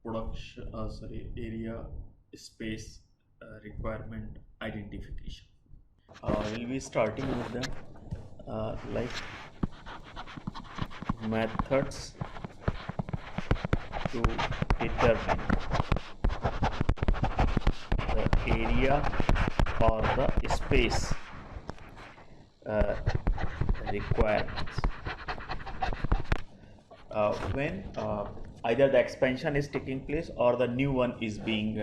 area space requirement identification. We'll be starting with the like methods to determine the area or the space requirements when either the expansion is taking place or the new one is being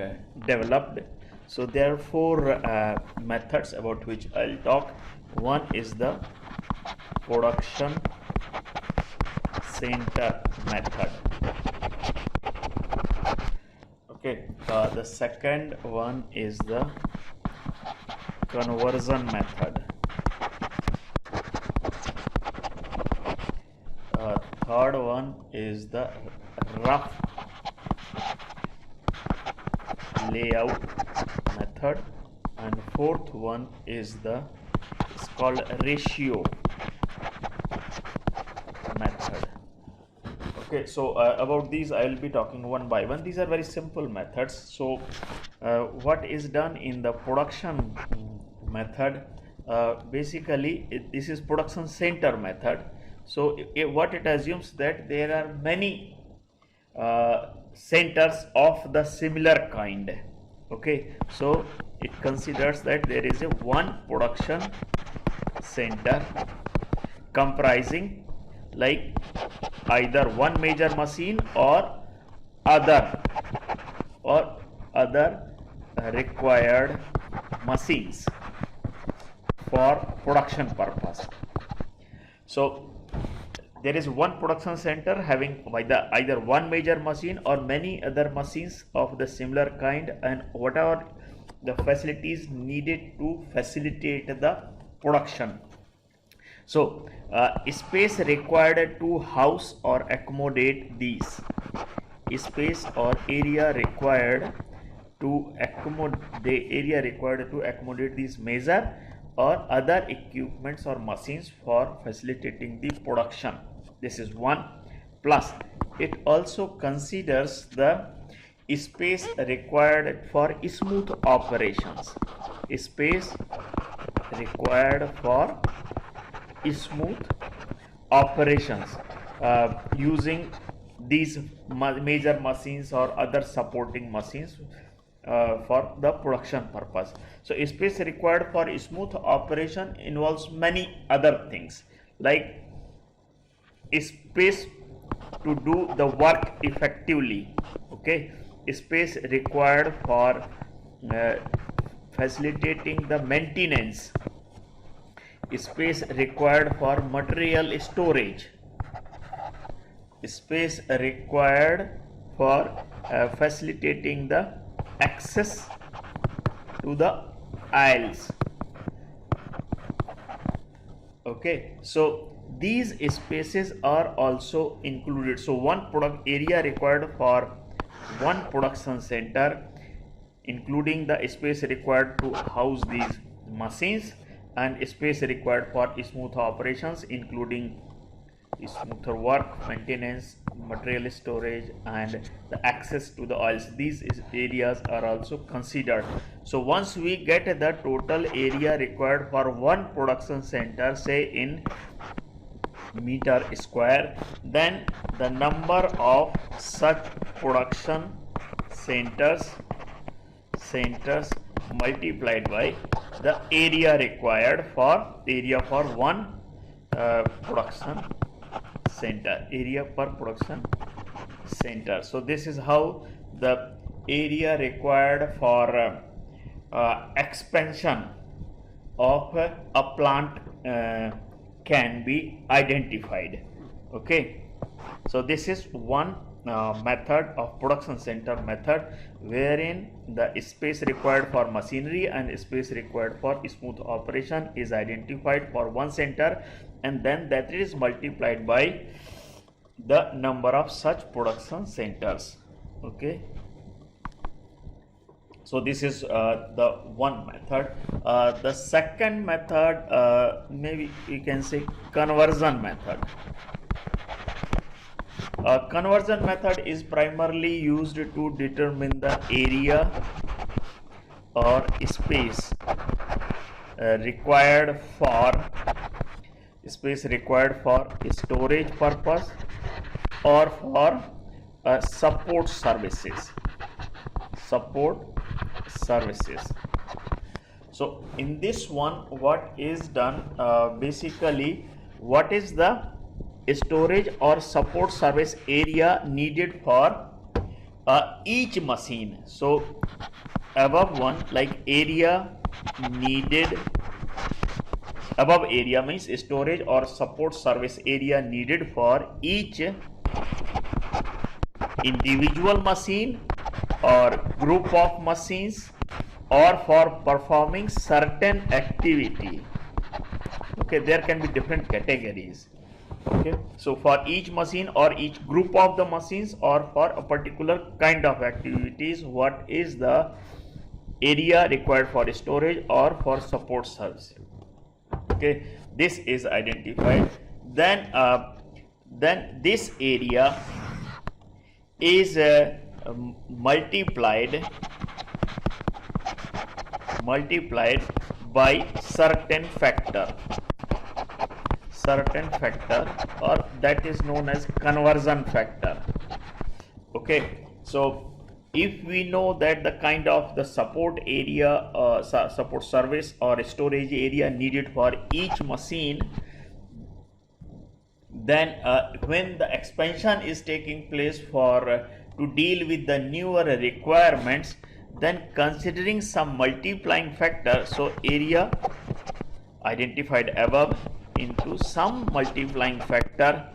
developed. So there are four methods about which I'll talk. One is the production center method. Okay, the second one is the conversion method. Third one is the rough layout method, and fourth one is it's called ratio method. Okay, so about these I will be talking one by one. These are very simple methods. So what is done in the production method, basically this is production center method. So what it assumes that there are many centers of the similar kind. Okay, so it considers that there is a one production center comprising like either one major machine or other required machines for production purpose. So there is one production center having either one major machine or many other machines of the similar kind, and whatever the facilities needed to facilitate the production. So space required to house or accommodate these, space or area required to accommodate these major or other equipments or machines for facilitating the production. This is one. Plus it also considers the space required for smooth operations. Space required for smooth operations using these major machines or other supporting machines for the production purpose. So space required for smooth operation involves many other things, like space to do the work effectively. Okay, space required for facilitating the maintenance, space required for material storage, space required for facilitating the access to the aisles. Okay, so these spaces are also included. So one product area required for one production center, including the space required to house these machines, and space required for smooth operations, including smoother work, maintenance, material storage, and the access to the oils. These areas are also considered. So once we get the total area required for one production center, say in meter square, then the number of such production centers multiplied by the area required for one production center, area per production center. So this is how the area required for expansion of a plant can be identified. Okay, so this is one method of production center method, wherein the space required for machinery and space required for smooth operation is identified for one center, and then that is multiplied by the number of such production centers. Okay, so this is the one method. The second method, maybe you can say conversion method. A conversion method is primarily used to determine the area or space required for storage purpose or for support services. So in this one, what is done, basically what is the storage or support service area needed for each machine. So above one, like area needed, above area means storage or support service area needed for each individual machine or group of machines or for performing certain activity. Okay, there can be different categories. Okay, so for each machine or each group of the machines or for a particular kind of activities, what is the area required for storage or for support service. Okay, this is identified. Then this area is multiplied by certain factor, or that is known as conversion factor. Okay, so if we know that the kind of the support area, support service or storage area needed for each machine, then when the expansion is taking place for to deal with the newer requirements, then considering some multiplying factor, so area identified above into some multiplying factor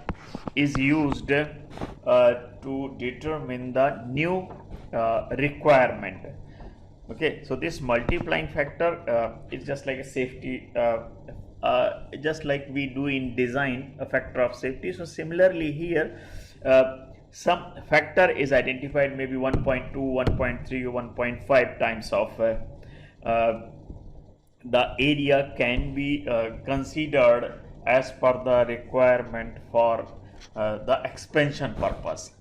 is used to determine the new requirement. Okay, so this multiplying factor is just like a safety, just like we do in design, a factor of safety. So similarly here, some factor is identified, maybe 1.2, 1.3 or 1.5 times of the area can be considered as per the requirement for the expansion purpose.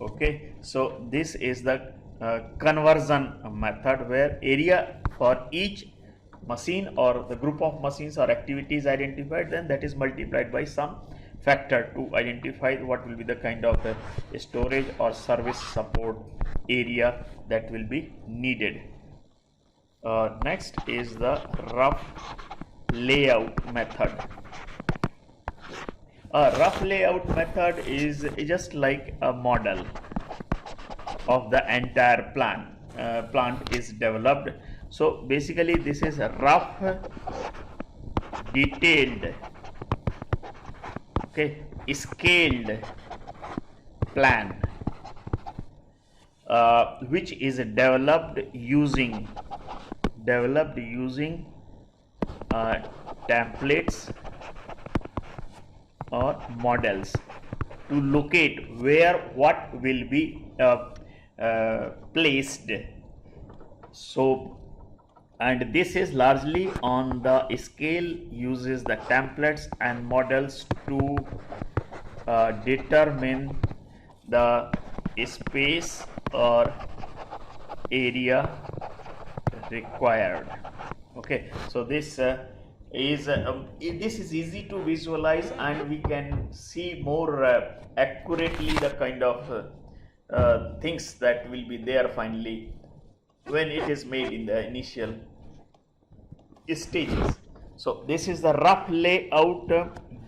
Okay, so this is the conversion method, where area for each machine or the group of machines or activities identified, then that is multiplied by some factor to identify what will be the kind of storage or service support area that will be needed. Next is the rough layout method. A rough layout method is just like a model of the entire plant is developed. So basically this is a rough, detailed, okay, scaled plan which is developed using templates or models to locate where what will be placed. So, and this is largely on the scale uses the templates and models to determine the space or area required. Okay, so this is easy to visualize, and we can see more accurately the kind of things that will be there finally when it is made in the initial stages. So this is the rough layout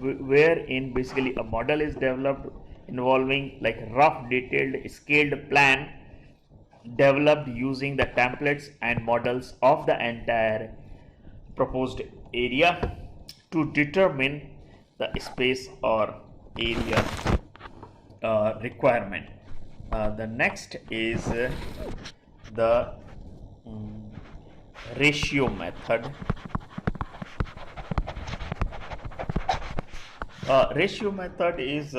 wherein basically a model is developed involving like rough detailed scaled plan developed using the templates and models of the entire proposed area to determine the space or area requirement. The next is the ratio method. Ratio method is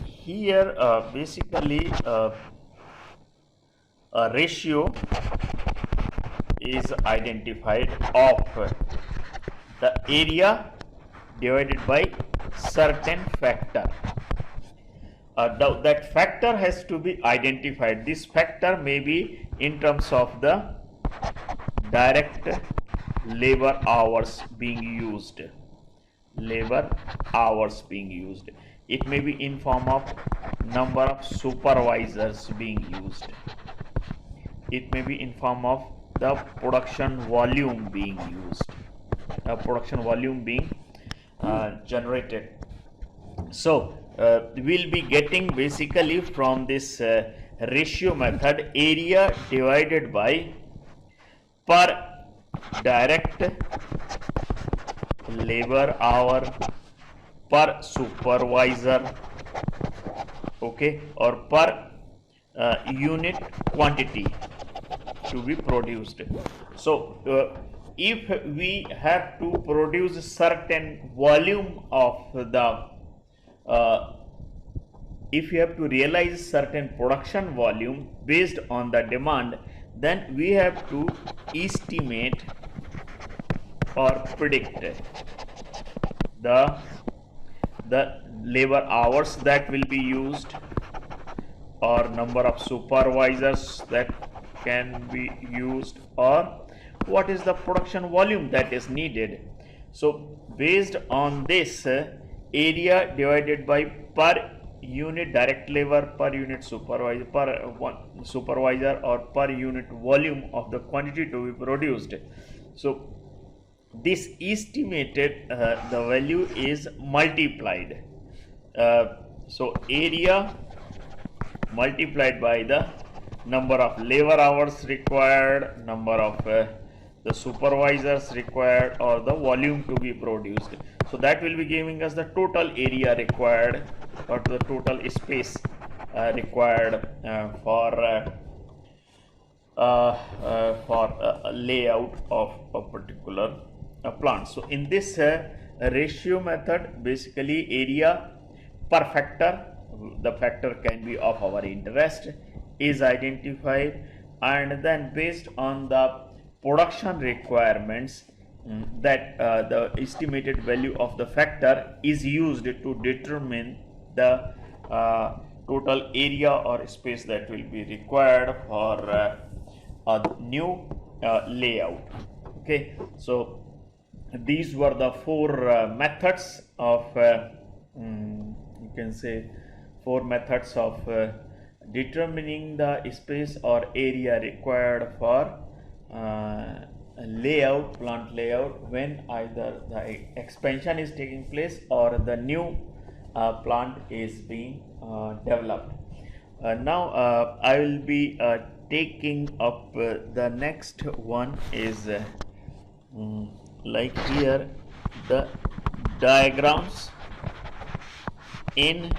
here basically a ratio is identified of the area divided by certain factor. that factor has to be identified. This factor may be in terms of the direct labor hours being used. Labor hours being used. It may be in form of number of supervisors being used. It may be in form of the production volume being used. Production volume being generated. So we'll be getting basically from this ratio method area divided by per direct labor hour per supervisor, okay, or per unit quantity to be produced. So if we have to produce certain volume of the if you have to realize certain production volume based on the demand, then we have to estimate or predict the labor hours that will be used, or number of supervisors that can be used, or what is the production volume that is needed. So based on this, area divided by per unit direct labor per unit supervisor per one supervisor or per unit volume of the quantity to be produced. So this estimated the value is multiplied. So area multiplied by the number of labor hours required, number of the supervisors required, or the volume to be produced. So that will be giving us the total area required, or the total space required for a layout of a particular plant. So in this ratio method, basically area per factor, the factor can be of our interest, is identified, and then based on the production requirements, that the estimated value of the factor is used to determine the total area or space that will be required for a new layout. Okay, so these were the four methods of you can say four methods of determining the space or area required for layout, plant layout, when either the expansion is taking place or the new plant is being developed. Now I will be taking up the next one is like here the diagrams in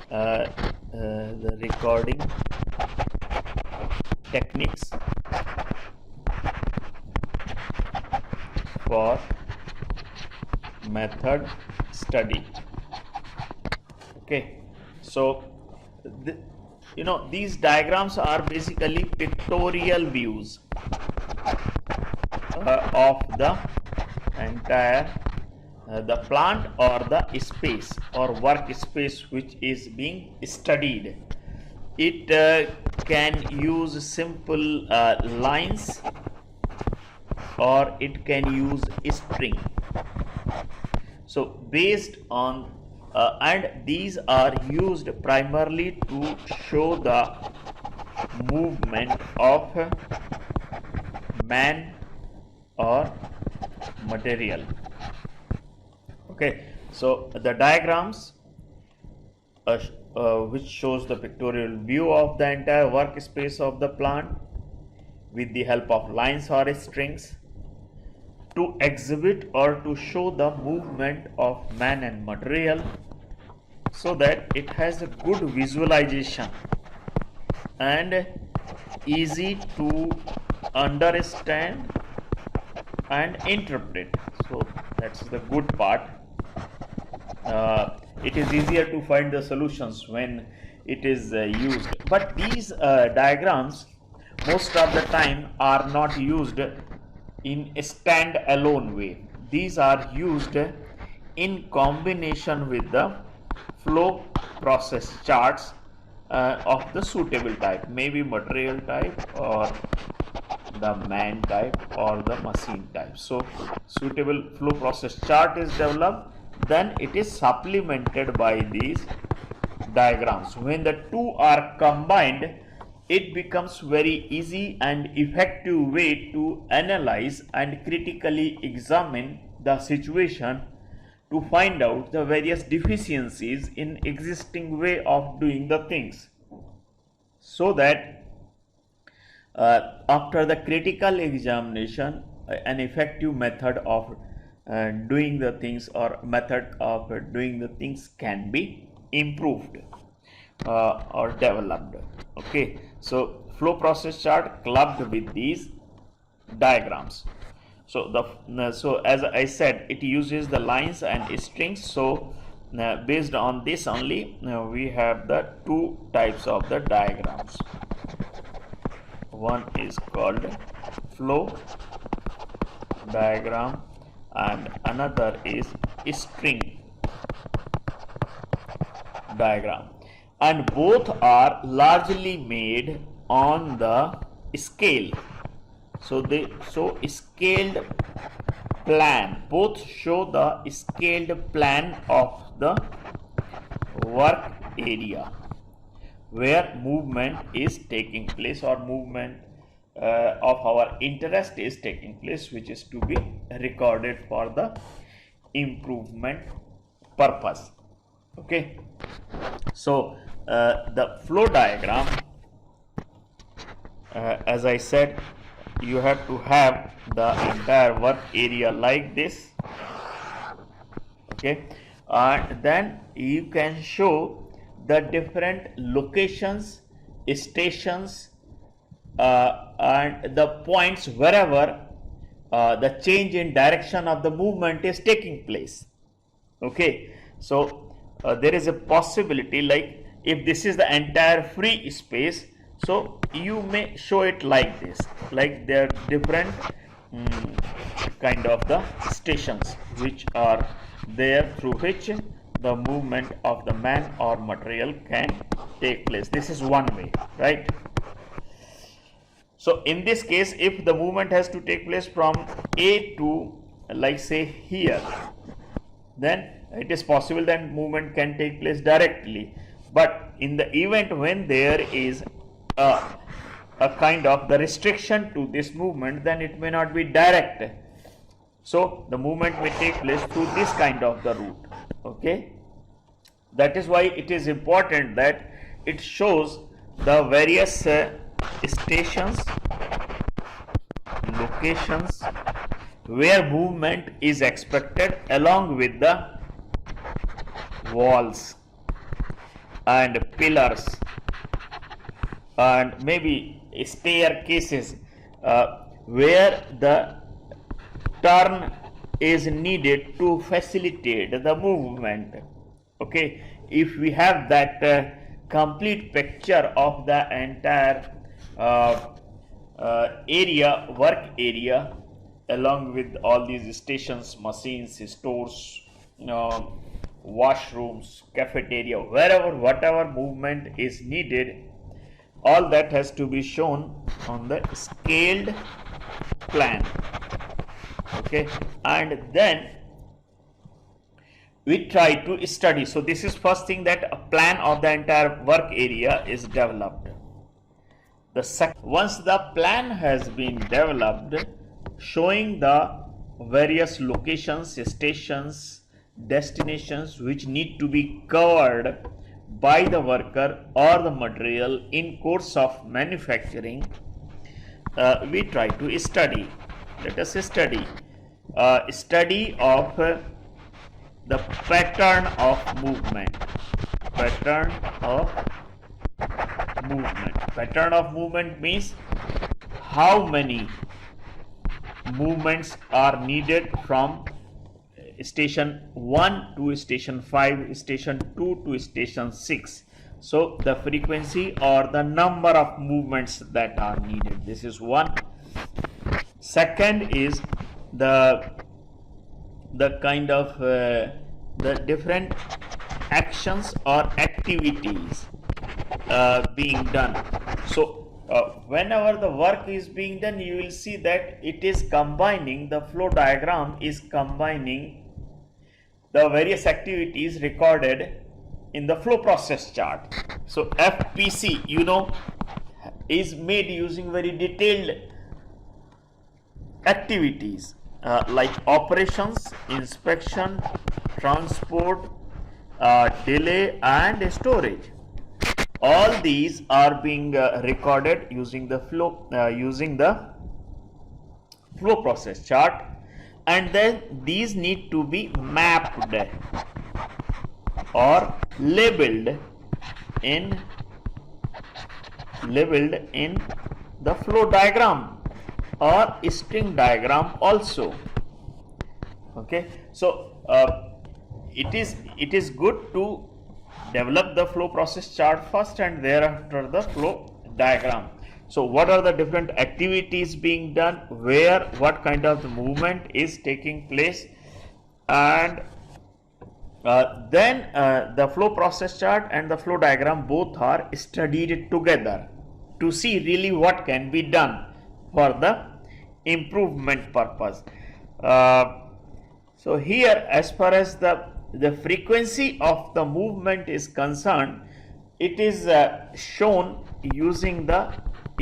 the recording techniques for method study. Okay, so these diagrams are basically pictorial views of the entire the plant or the space or workspace which is being studied. It can use simple lines, or it can use string. So based on and these are used primarily to show the movement of man or material. Okay, so the diagrams which shows the pictorial view of the entire workspace of the plant with the help of lines or strings to exhibit or to show the movement of man and material, so that it has a good visualization and easy to understand and interpret. So that's the good part. It is easier to find the solutions when it is used, but these diagrams most of the time are not used in a stand-alone way. These are used in combination with the flow process charts of the suitable type, maybe material type or the man type or the machine type. So suitable flow process chart is developed, then it is supplemented by these diagrams. When the two are combined, it becomes very easy and effective way to analyze and critically examine the situation to find out the various deficiencies in existing way of doing the things, so that after the critical examination an effective method of doing the things or method of doing the things can be improved or developed. Okay, so flow process chart clubbed with these diagrams. So as I said, it uses the lines and strings. So based on this only, we have the two types of the diagrams. One is called flow diagram and another is string diagram, and both are largely made on the scale. So scaled plan, both show the scaled plan of the work area where movement is taking place, or movement of our interest is taking place, which is to be recorded for the improvement purpose. Okay, so the flow diagram, as I said, you have to have the entire work area like this. Okay, and then you can show the different locations, stations, and the points wherever the change in direction of the movement is taking place. Okay, so there is a possibility, like if this is the entire free space, so you may show it like this, like there are different kind of the stations which are there through which the movement of the man or material can take place. This is one way, right? So in this case, if the movement has to take place from A to, like say here, then it is possible that movement can take place directly. But in the event when there is a kind of the restriction to this movement, then it may not be direct. So the movement may take place through this kind of the route. Okay, that is why it is important that it shows the various stations, locations where movement is expected, along with the walls and pillars and maybe staircases where the turn is needed to facilitate the movement. Okay, if we have that complete picture of the entire area, work area, along with all these stations, machines, stores, washrooms, cafeteria, wherever whatever movement is needed, all that has to be shown on the scaled plan. Okay, and then we try to study. So this is first thing, that a plan of the entire work area is developed. Once the plan has been developed, showing the various locations, stations, destinations which need to be covered by the worker or the material in course of manufacturing, we try to study. Let us study of the pattern of movement. Pattern of movement means how many movements are needed from station 1 to station 5, station 2 to station 6. So the frequency or the number of movements that are needed. This is one. Second is the kind of the different actions or activities being done. So whenever the work is being done, you will see that it is combining, the flow diagram is combining the various activities recorded in the flow process chart. So FPC, you know, is made using very detailed activities like operations, inspection, transport, delay and storage. All these are being recorded using the flow process chart, and then these need to be mapped or labeled in the flow diagram or string diagram also. Okay, so it is good to develop the flow process chart first and thereafter the flow diagram. So what are the different activities being done, where what kind of the movement is taking place, and then the flow process chart and the flow diagram both are studied together to see really what can be done for the improvement purpose. So here, as far as the frequency of the movement is concerned, it is shown using the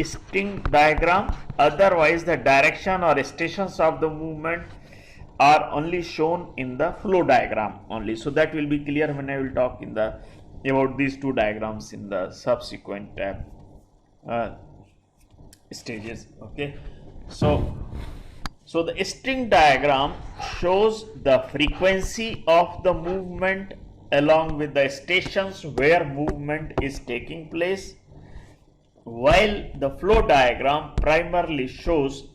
string diagram. Otherwise, the direction or stations of the movement are only shown in the flow diagram only. So that will be clear when I will talk about these two diagrams in the subsequent stages. Okay, so the string diagram shows the frequency of the movement along with the stations where movement is taking place, while the flow diagram primarily shows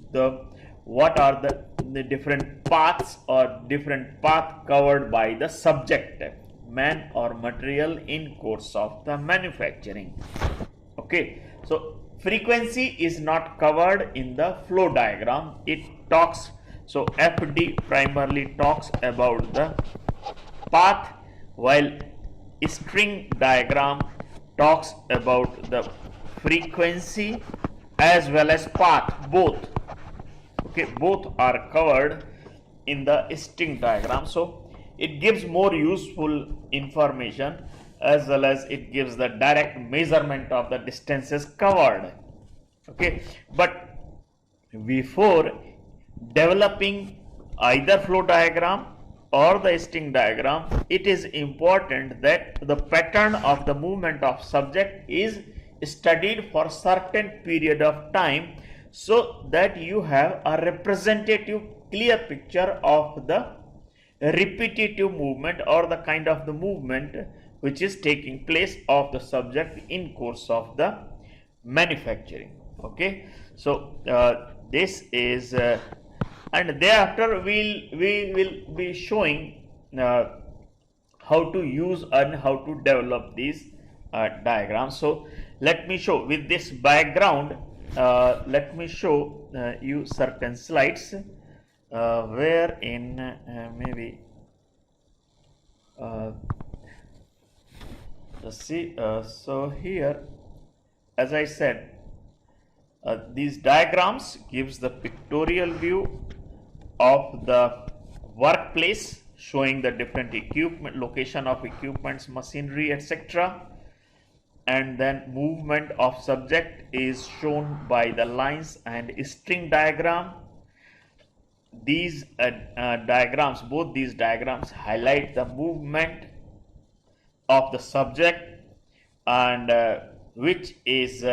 what are the different paths or different path covered by the subject, man or material, in course of the manufacturing. Okay, so frequency is not covered in the flow diagram. It talks, so FD primarily talks about the path, while string diagram talks about the frequency as well as path, both. Okay, both are covered in the string diagram. So it gives more useful information, as well as it gives the direct measurement of the distances covered. Okay, but before developing either flow diagram or the string diagram, it is important that the pattern of the movement of subject is studied for certain period of time, so that you have a representative clear picture of the repetitive movement or the kind of the movement which is taking place of the subject in course of the manufacturing. Okay, so this is and thereafter we will be showing how to use and how to develop these diagrams. So let me show with this background. Let me show you certain slides wherein maybe let's see. So here, as I said, these diagrams gives the pictorial view of the workplace, showing the different equipment, location of equipments, machinery, etc. And then movement of subject is shown by the lines and string diagram. These diagrams, both these diagrams highlight the movement of the subject, and which is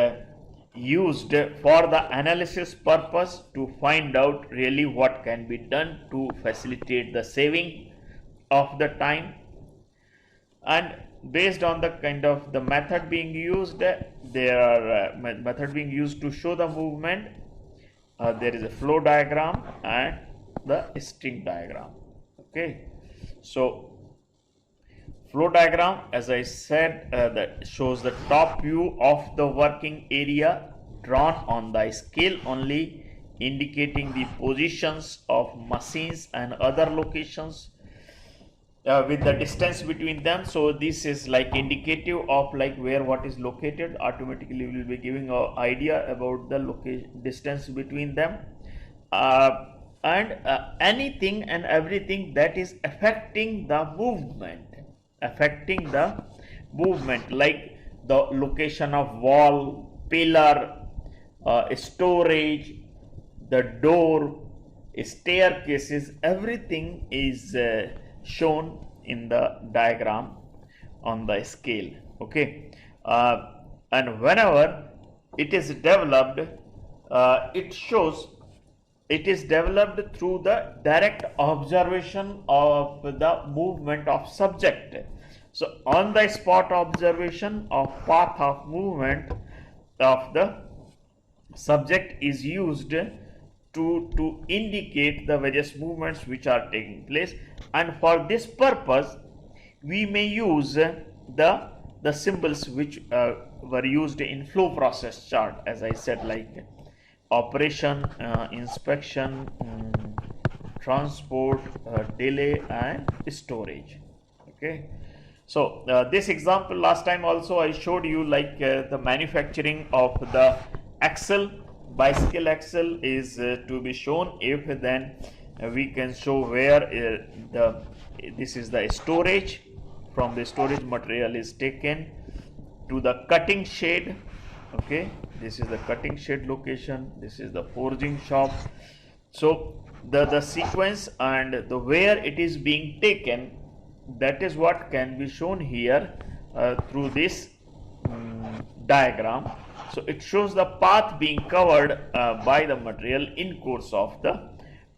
used for the analysis purpose to find out really what can be done to facilitate the saving of the time. And based on the kind of the method being used, there are method being used to show the movement. There is a flow diagram and the string diagram. Okay, so flow diagram, as I said, that shows the top view of the working area drawn on the scale only, indicating the positions of machines and other locations. with the distance between them. So this is like indicative of like where what is located. Automatically will be giving an idea about the location distance between them. And anything and everything that is affecting the movement, like the location of wall, pillar, storage, the door, staircases, everything is shown in the diagram on the scale. Okay, and whenever it is developed, it shows it is developed through the direct observation of the movement of subject. So on the spot observation of path of movement of the subject is used to indicate the various movements which are taking place, and for this purpose we may use the symbols which were used in flow process chart, as I said, like operation, inspection, transport, delay, and storage. Okay, so this example last time also I showed you, like the manufacturing of the axle, bicycle axle is to be shown. If then we can show where this is the storage, from the storage material is taken to the cutting shed. Okay, this is the cutting shed location, this is the forging shop. So the sequence and the where it is being taken, that is what can be shown here through this diagram. So it shows the path being covered by the material in course of the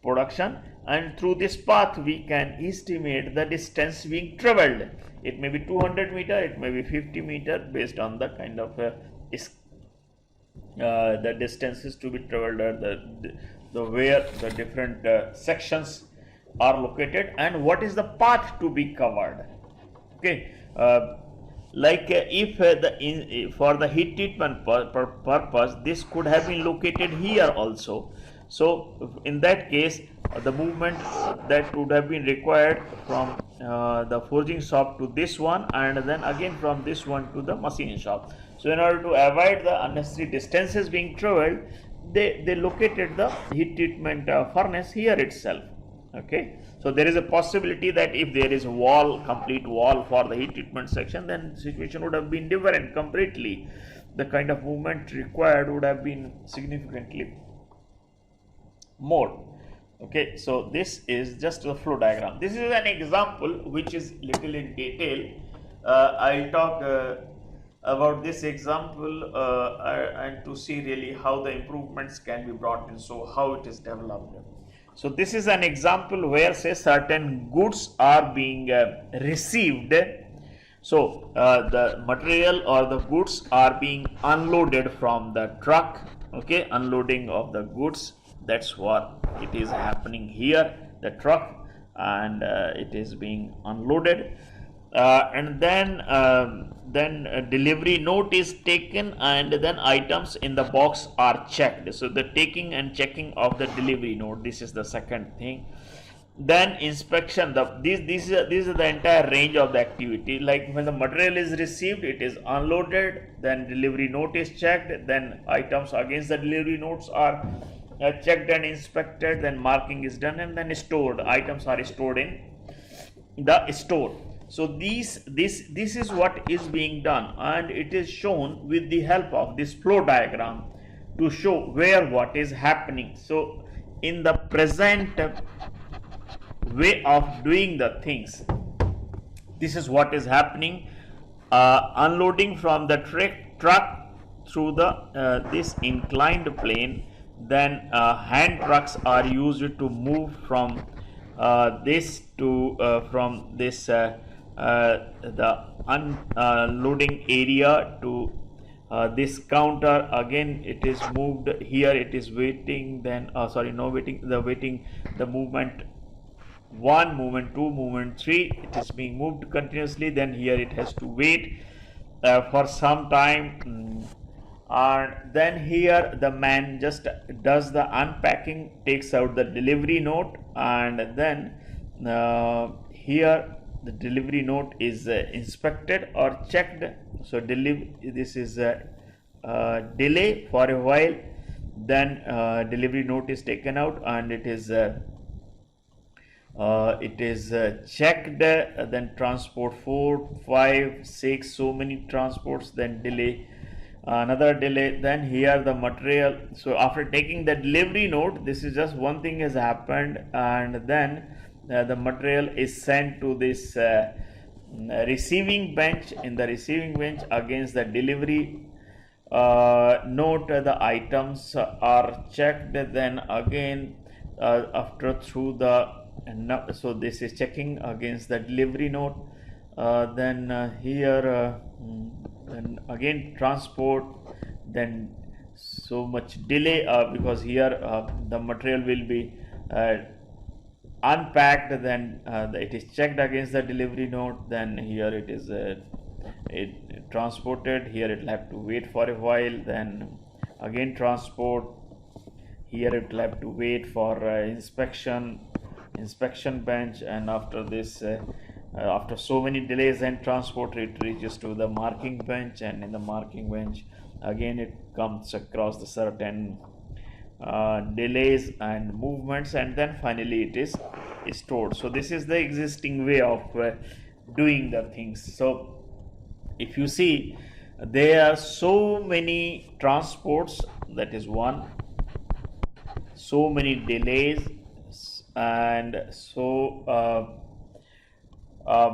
production, and through this path we can estimate the distance being traveled. It may be 200 meter, it may be 50 meter, based on the kind of the distances to be traveled, the where the different sections are located, and what is the path to be covered. Okay, like if for the heat treatment purpose, this could have been located here also. So in that case, the movement that would have been required from the forging shop to this one, and then again from this one to the machining shop. So in order to avoid the unnecessary distances being traveled, they located the heat treatment furnace here itself. Okay, so there is a possibility that if there is a wall, complete wall for the heat treatment section, then situation would have been different completely. The kind of movement required would have been significantly more. Okay, so this is just the flow diagram. This is an example which is little in detail. I'll talk about this example and to see really how the improvements can be brought in, so how it is developed. So this is an example where, say, certain goods are being received. So the material or the goods are being unloaded from the truck. Okay, unloading of the goods, that's what it is happening here, the truck, and it is being unloaded, and then a delivery note is taken, and then items in the box are checked. So the taking and checking of the delivery note, this is the second thing. Then inspection, these are the entire range of the activity. Like when the material is received, it is unloaded, then delivery note is checked, then items against the delivery notes are checked and inspected, then marking is done, and then stored. Items are stored in the store. So this is what is being done, and it is shown with the help of this flow diagram to show where what is happening. So in the present way of doing the things, this is what is happening. Unloading from the truck through the this inclined plane, then hand trucks are used to move from this to from this the unloading area to this counter. Again it is moved here, it is waiting, then the movement 1, movement 2, movement 3, it is being moved continuously. Then here it has to wait for some time, and then here the man just does the unpacking, takes out the delivery note, and then here the delivery note is inspected or checked. So this is delay for a while, then delivery note is taken out and it is checked, then transport 4, 5, 6, so many transports, then delay, another delay, then here the material. So after taking the delivery note, this is just one thing has happened, and then the material is sent to this receiving bench. In the receiving bench, against the delivery note, the items are checked, then again after through the so this is checking against the delivery note, then here then again transport, then so much delay because here the material will be unpacked, then it is checked against the delivery note, then here it is transported, here it will have to wait for a while, then again transport, here it will have to wait for inspection bench, and after this after so many delays and transport, it reaches to the marking bench, and in the marking bench again it comes across the certain delays and movements, and then finally it is stored. So this is the existing way of doing the things. So if you see, there are so many transports, that is one, so many delays, and so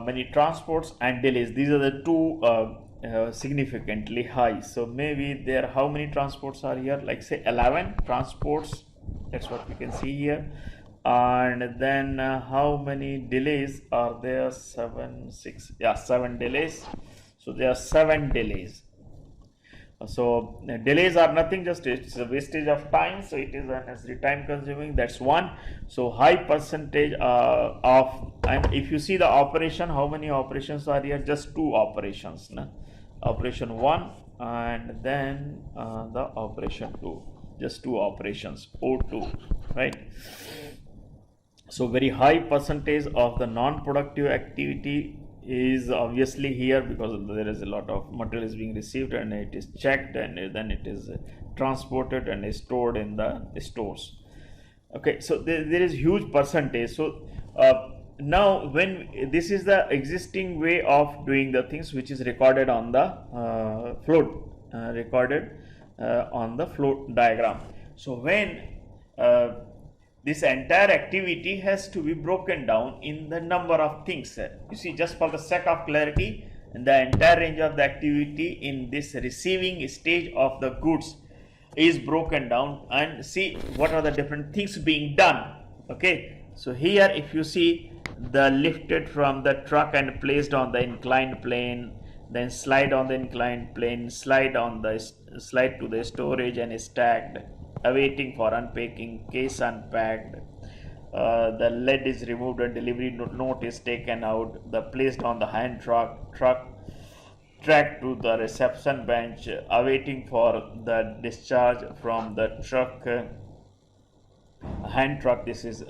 many transports and delays. These are the two significantly high. So maybe there, how many transports are here? Like say 11 transports, that's what we can see here. And then how many delays are there? 7 delays. So there are 7 delays. So delays are nothing, just it's a wastage of time, so it is unnecessary time consuming. That's one. So high percentage of, and if you see the operation, how many operations are here? Just 2 operations, operation 1 and then the operation 2, just 2 operations, O2, right? So very high percentage of the non-productive activity is obviously here, because there is a lot of material is being received and it is checked, and then it is transported and is stored in the stores. Okay, so there is huge percentage. So now when this is the existing way of doing the things, which is recorded on the float, on the float diagram. So when this entire activity has to be broken down in the number of things. You see, just for the sake of clarity, the entire range of the activity in this receiving stage of the goods is broken down, and see what are the different things being done. Okay, so here if you see, the lifted from the truck and placed on the inclined plane, then slide on the inclined plane, slide to the storage and stacked, awaiting for unpacking, case unpacked, the lead is removed and delivery note is taken out, the placed on the hand truck tracked to the reception bench, awaiting for the discharge from the truck, hand truck. This is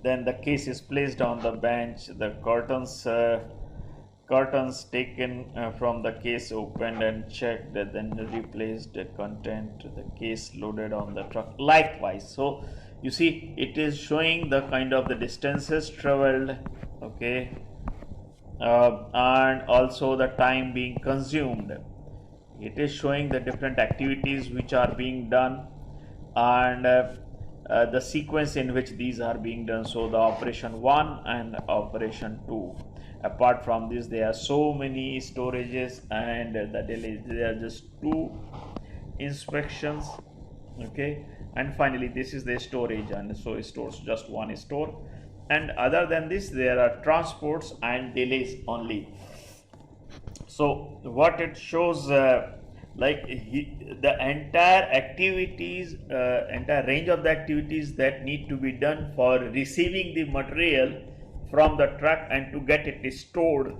then the case is placed on the bench, the curtains taken from the case, opened and checked, then replaced, the content, the case loaded on the truck, likewise. So you see, it is showing the kind of the distances traveled, okay, and also the time being consumed. It is showing the different activities which are being done, and the sequence in which these are being done. So the operation 1 and operation 2. Apart from this, there are so many storages, and the delays, there are just 2 inspections, okay, and finally this is the storage, and so it stores just 1 store, and other than this there are transports and delays only. So what it shows, like the entire activities, entire range of the activities that need to be done for receiving the material from the truck and to get it stored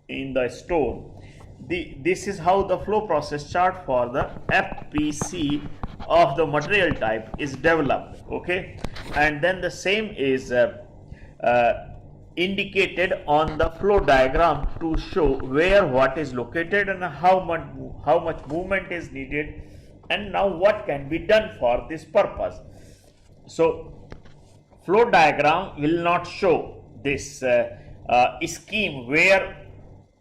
in the store. This is how the flow process chart for the FPC of the material type is developed, okay. And then the same is indicated on the flow diagram to show where what is located and how much movement is needed, and now what can be done for this purpose. So flow diagram will not show this scheme where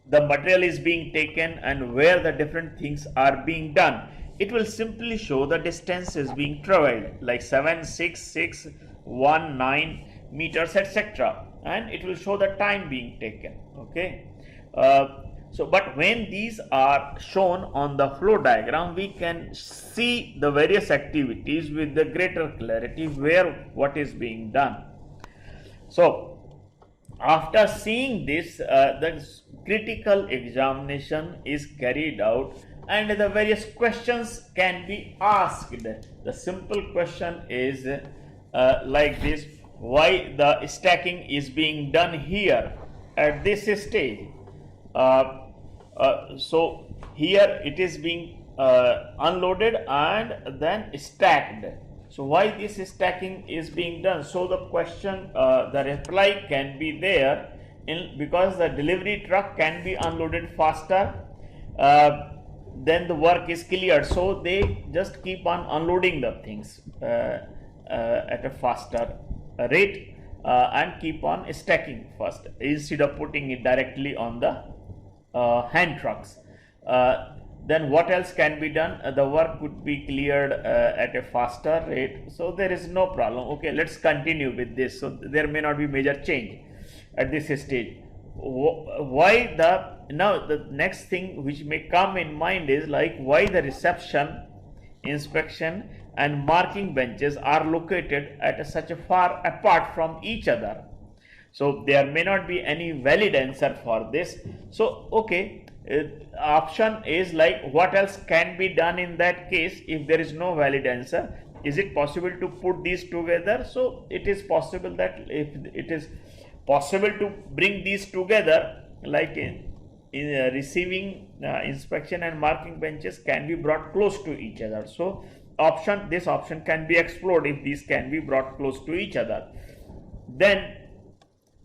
the material is being taken and where the different things are being done. It will simply show the distances being traveled, like 7, 6, 6, 1, 9 meters, etc., and it will show the time being taken. Okay, but when these are shown on the flow diagram, we can see the various activities with the greater clarity where what is being done. So after seeing this, the critical examination is carried out and the various questions can be asked. The simple question is like this: why the stacking is being done here at this stage? So here it is being unloaded and then stacked. So why this stacking is being done? So the question, the reply can be there because the delivery truck can be unloaded faster, then the work is cleared. So they just keep on unloading the things at a faster rate and keep on stacking first instead of putting it directly on the hand trucks. Then what else can be done? The work could be cleared at a faster rate, so there is no problem. Okay, let's continue with this. So there may not be major change at this stage. Why now the next thing which may come in mind is like why the reception, inspection and marking benches are located at such a far apart from each other. So there may not be any valid answer for this. So okay, option is like what else can be done in that case if there is no valid answer. Is it possible to put these together? So it is possible that if it is possible to bring these together, like in receiving, inspection and marking benches can be brought close to each other. So this option can be explored if these can be brought close to each other. Then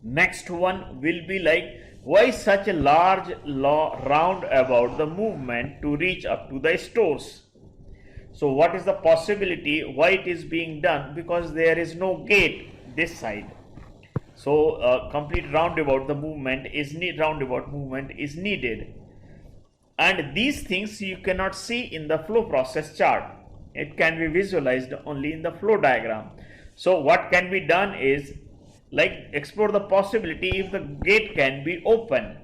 next one will be like why such a large round about the movement to reach up to the stores. So what is the possibility why it is being done? Because there is no gate this side. So complete roundabout movement is needed, and these things you cannot see in the flow process chart. It can be visualized only in the flow diagram. So what can be done is like explore the possibility if the gate can be opened.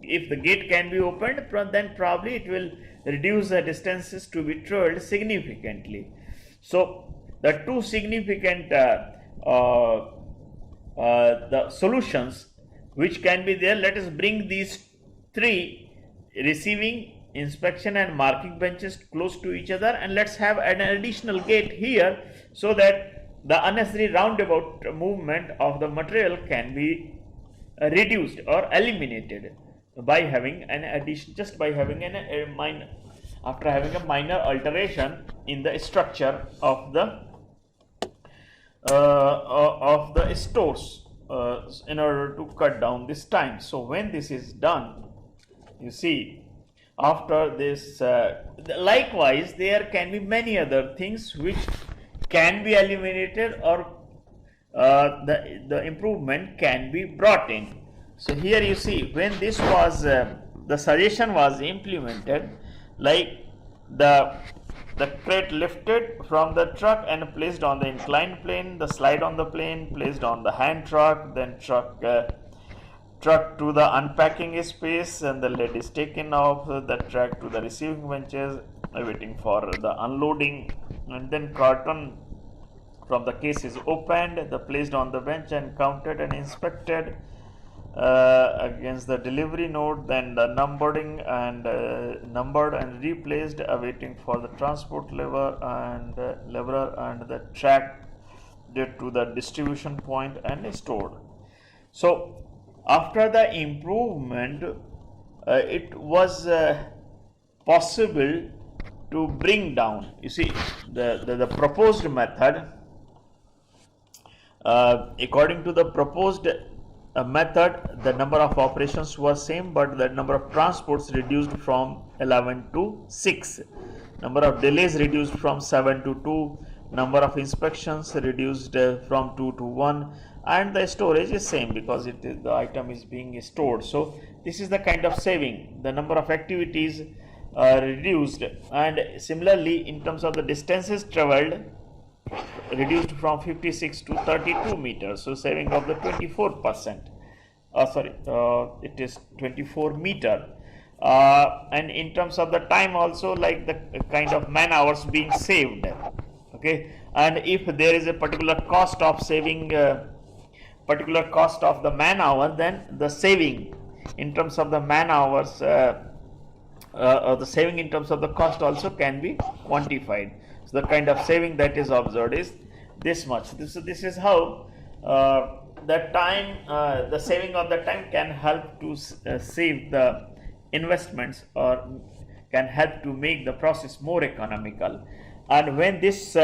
If the gate can be opened, then probably it will reduce the distances to be traveled significantly. So the two significant the solutions which can be there, let us bring these three, receiving, inspection and marking benches close to each other, and let's have an additional gate here so that the unnecessary roundabout movement of the material can be reduced or eliminated by having an addition, just by having a minor, after having a minor alteration in the structure of the stores in order to cut down this time. So when this is done, you see, after this, likewise there can be many other things which can be eliminated or the improvement can be brought in. So here you see, when this was the suggestion was implemented, like the crate lifted from the truck and placed on the inclined plane, the slide on the plane placed on the hand truck, then truck to the unpacking space, and the lid is taken off the truck to the receiving benches waiting for the unloading, and then carton from the case is opened, the placed on the bench and counted and inspected against the delivery note, then the numbering and numbered and replaced, awaiting for the transport lever and leveler and the track to the distribution point and stored. So after the improvement, it was possible to bring down, you see, the proposed method. According to the proposed method, the number of operations was same, but the number of transports reduced from 11 to 6, number of delays reduced from 7 to 2, number of inspections reduced from 2 to 1, and the storage is same because the item is being stored. So this is the kind of saving. The number of activities reduced, and similarly in terms of the distances traveled, reduced from 56 to 32 meters, so saving of the 24%. It is 24 meter. And in terms of the time also, like the kind of man hours being saved. Okay, and if there is a particular cost of saving, particular cost of the man hour, then the saving in terms of the man hours, or the saving in terms of the cost also can be quantified. So the kind of saving that is observed is this much. This is how the saving of the time can help to save the investments, or can help to make the process more economical. And when this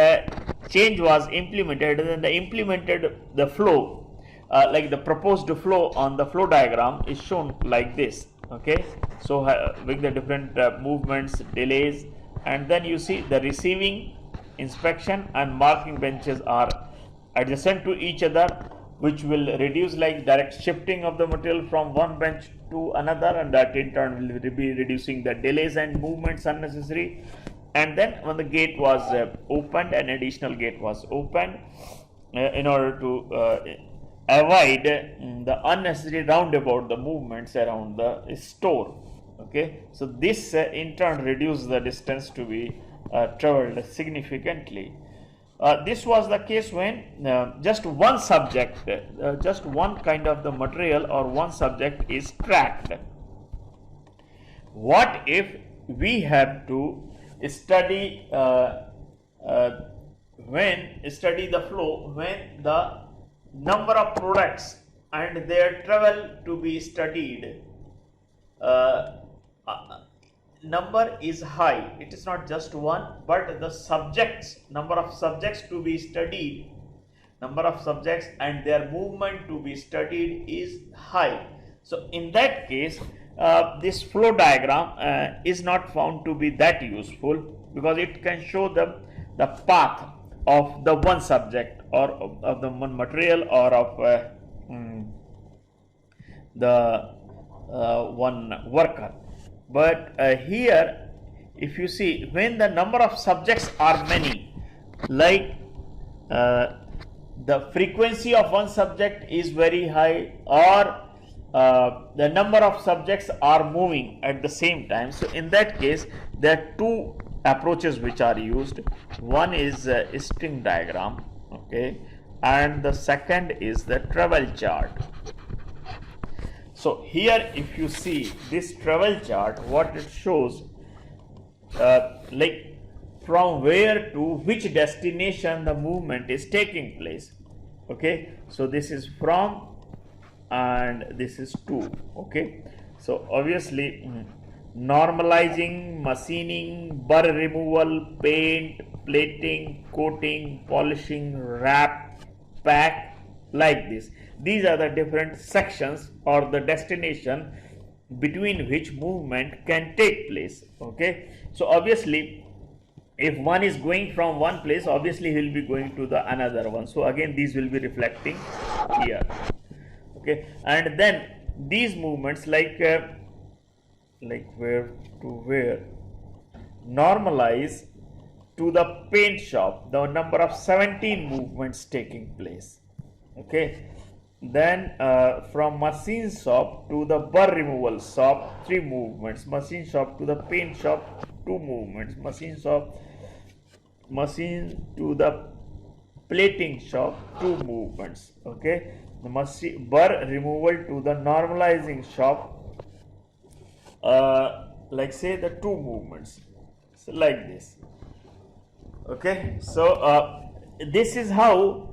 change was implemented, then the flow, like the proposed flow on the flow diagram is shown like this. Okay, so with the different movements, delays, and then you see the receiving, inspection and marking benches are adjacent to each other, which will reduce like direct shifting of the material from one bench to another, and that in turn will be reducing the delays and movements unnecessary. And then when the gate was opened, an additional gate was opened in order to avoid the unnecessary roundabout the movements around the store. Okay, so this in turn reduced the distance to be traveled significantly. This was the case when just one subject, just one kind of the material or one subject is tracked. What if we have to study the flow when the number of products and their travel to be studied number is high? It is not just one, but the subjects, number of subjects to be studied, number of subjects and their movement to be studied is high. So in that case, this flow diagram is not found to be that useful, because it can show the path of the one subject or of the one material or of the one worker. But here, if you see, when the number of subjects are many, like the frequency of one subject is very high, or the number of subjects are moving at the same time, so in that case there are two approaches which are used. One is a string diagram, okay, and the second is the travel chart. So here if you see this travel chart, what it shows, like from where to which destination the movement is taking place. Okay, so this is from and this is to. Okay, so obviously normalizing, machining, burr removal, paint, plating, coating, polishing, wrap, pack, like this. These are the different sections or the destination between which movement can take place. Okay, so obviously if one is going from one place, obviously he will be going to the another one. So again these will be reflecting here. Okay, and then these movements like where to where, normalize to the paint shop, the number of 17 movements taking place. Okay, then from machine shop to the burr removal shop, 3 movements, machine shop to the paint shop, 2 movements, machine to the plating shop, 2 movements. Okay, the burr removal to the normalizing shop, like say the 2 movements, so like this. Okay, so this is how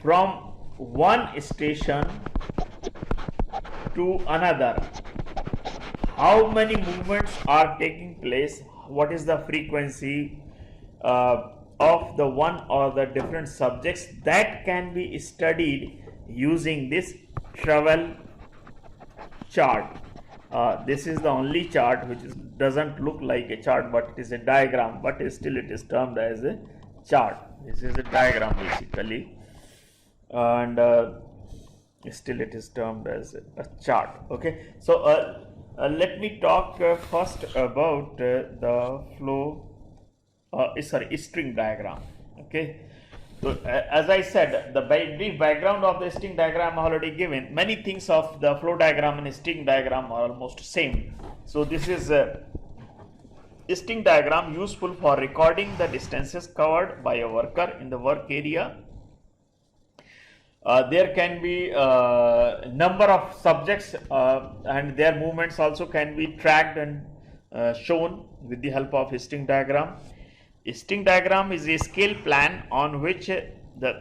from one station to another, how many movements are taking place, what is the frequency of the one or the different subjects, that can be studied using this travel chart. This is the only chart which doesn't look like a chart, but it is a diagram, but still it is termed as a chart. This is a diagram basically, and still it is termed as a chart. Okay, so let me talk first about the flow, string diagram. Okay, so as I said, the brief background of the string diagram already given. Many things of the flow diagram and string diagram are almost same. So this is a string diagram useful for recording the distances covered by a worker in the work area. There can be number of subjects and their movements also can be tracked and shown with the help of a string diagram. A string diagram is a scale plan on which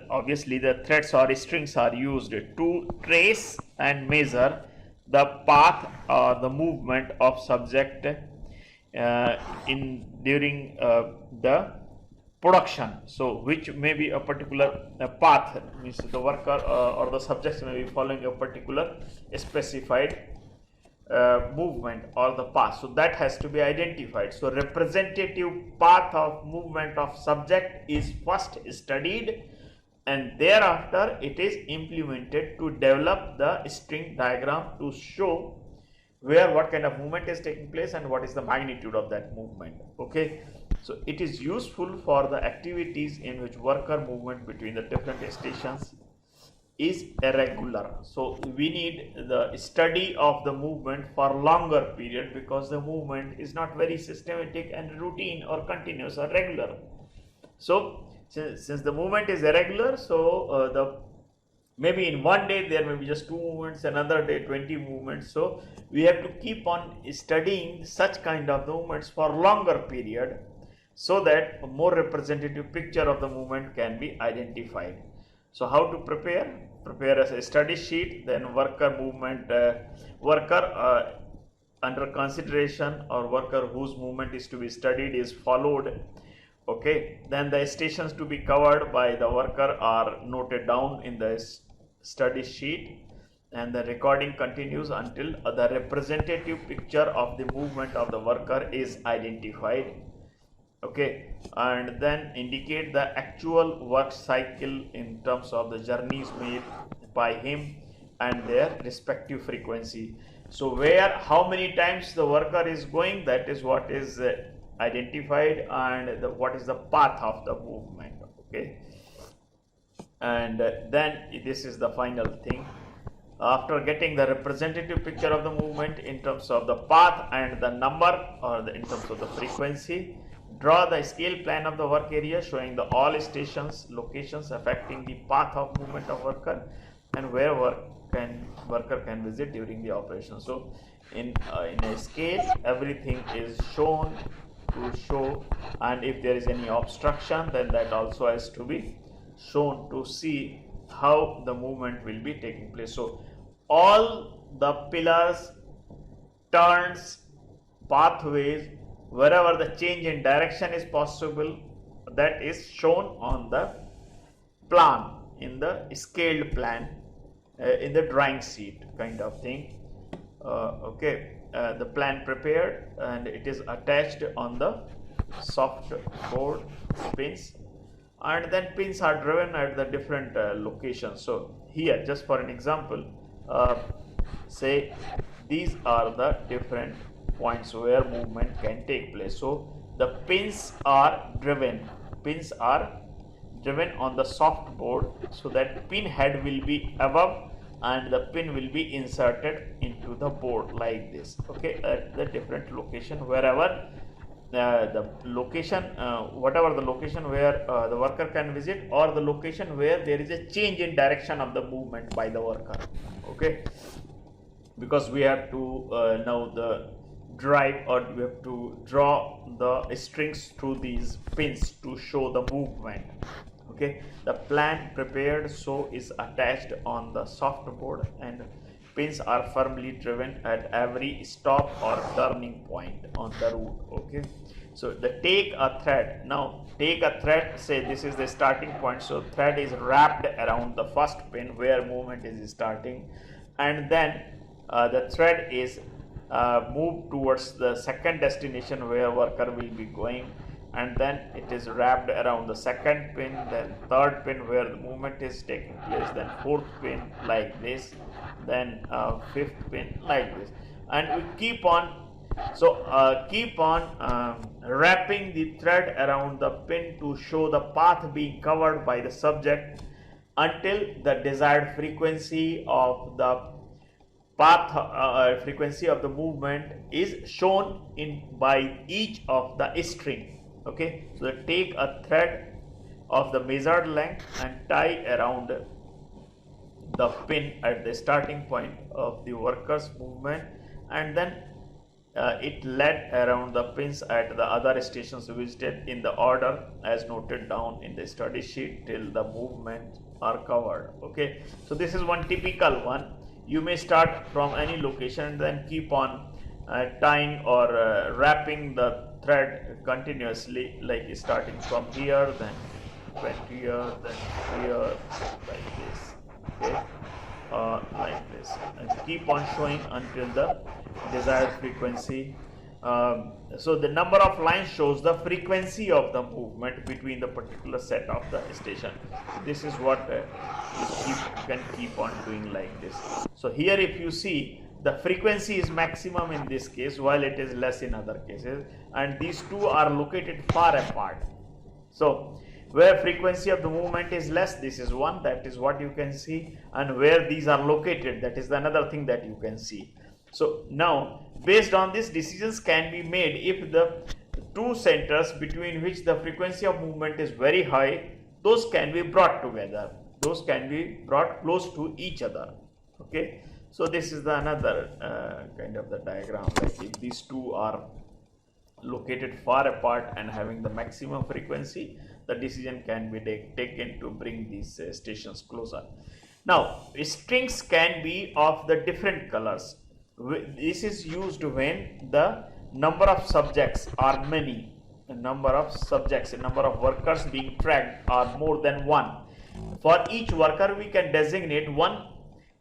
obviously the threads or strings are used to trace and measure the path or the movement of subject during the production. So which may be a particular path, means the worker or the subjects may be following a particular specified movement or the path. So that has to be identified. So representative path of movement of subject is first studied, and thereafter it is implemented to develop the string diagram to show where what kind of movement is taking place and what is the magnitude of that movement. Okay, so it is useful for the activities in which worker movement between the different stations is irregular. So we need the study of the movement for longer period, because the movement is not very systematic and routine or continuous or regular. So since the movement is irregular, so maybe in one day there may be just 2 movements, another day 20 movements. So we have to keep on studying such kind of movements for longer period, so that a more representative picture of the movement can be identified. So how to prepare? Prepare as a study sheet, then worker movement, worker under consideration or worker whose movement is to be studied is followed. Okay, then the stations to be covered by the worker are noted down in the study sheet, and the recording continues until the representative picture of the movement of the worker is identified. Okay, and then indicate the actual work cycle in terms of the journeys made by him and their respective frequency. So where, how many times the worker is going, that is what is identified, and what is the path of the movement. Okay, and then this is the final thing. After getting the representative picture of the movement in terms of the path and the number, or in terms of the frequency, draw the scale plan of the work area showing the all stations, locations affecting the path of movement of worker, and where worker can visit during the operation. So in a scale, everything is shown to show, and if there is any obstruction, then that also has to be shown to see how the movement will be taking place. So all the pillars, turns, pathways, wherever the change in direction is possible, that is shown on the plan, in the scaled plan, in the drawing sheet kind of thing. Okay, the plan prepared, and it is attached on the soft board pins, and then pins are driven at the different locations. So here, just for an example, say these are the different points where movement can take place. So the pins are driven on the soft board, so that pin head will be above and the pin will be inserted into the board like this. Okay, at the different location, wherever the location, whatever the location where the worker can visit, or the location where there is a change in direction of the movement by the worker. Okay, because we have to now the drive, or we have to draw the strings through these pins to show the movement. Okay, the plan prepared so is attached on the soft board, and pins are firmly driven at every stop or turning point on the route. Okay, So the take a thread. Now take a thread, say this is the starting point, so thread is wrapped around the first pin where movement is starting, and then the thread is moved towards the second destination where worker will be going, and then it is wrapped around the second pin, then third pin where the movement is taking place, then fourth pin like this, then fifth pin like this, and we keep on. So keep on wrapping the thread around the pin to show the path being covered by the subject until the desired frequency of the path frequency of the movement is shown in by each of the string. Okay, so take a thread of the measured length and tie around the pin at the starting point of the worker's movement, and then it led around the pins at the other stations visited in the order as noted down in the study sheet till the movement are covered. Okay, so this is one typical one. You may start from any location and then keep on tying or wrapping the thread continuously, like starting from here, then went here, then here, like this. Okay, like this, and keep on showing until the desired frequency. So the number of lines shows the frequency of the movement between the particular set of the station. This is what you can keep on doing like this. So here if you see, the frequency is maximum in this case while it is less in other cases, and these two are located far apart. So where frequency of the movement is less, this is one, that is what you can see, and where these are located, that is the another thing that you can see. So now based on this, decisions can be made if the two centers between which the frequency of movement is very high, those can be brought together, those can be brought close to each other. Okay, so this is the another kind of the diagram, like if these two are located far apart and having the maximum frequency, the decision can be taken to bring these stations closer. Now strings can be of the different colors. This is used when the number of subjects are many, the number of subjects, the number of workers being tracked are more than one. For each worker we can designate one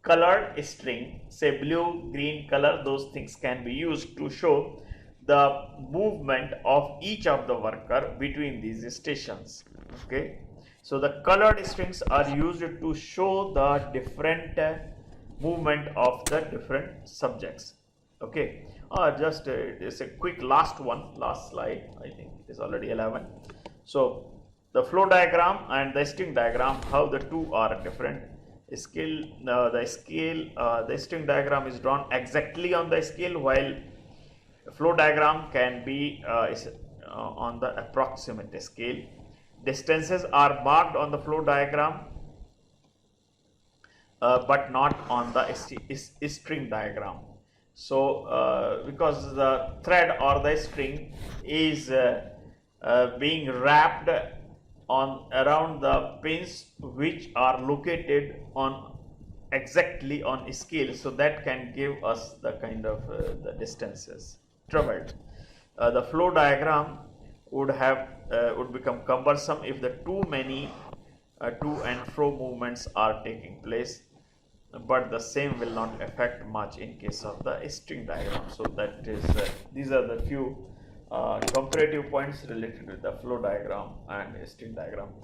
colored string, say blue, green color, those things can be used to show the movement of each of the worker between these stations. Okay, so the colored strings are used to show the different movement of the different subjects. Okay, just it's a quick last slide, I think it is already 11. So the flow diagram and the string diagram, how the two are different. The string diagram is drawn exactly on the scale, while flow diagram can be on the approximate scale. Distances are marked on the flow diagram but not on the string diagram. So because the thread or the string is being wrapped on around the pins which are located on exactly on scale, so that can give us the kind of the distances traveled. The flow diagram would become cumbersome if the too many to and fro movements are taking place, but the same will not affect much in case of the string diagram. So that is these are the few comparative points related with the flow diagram and string diagram.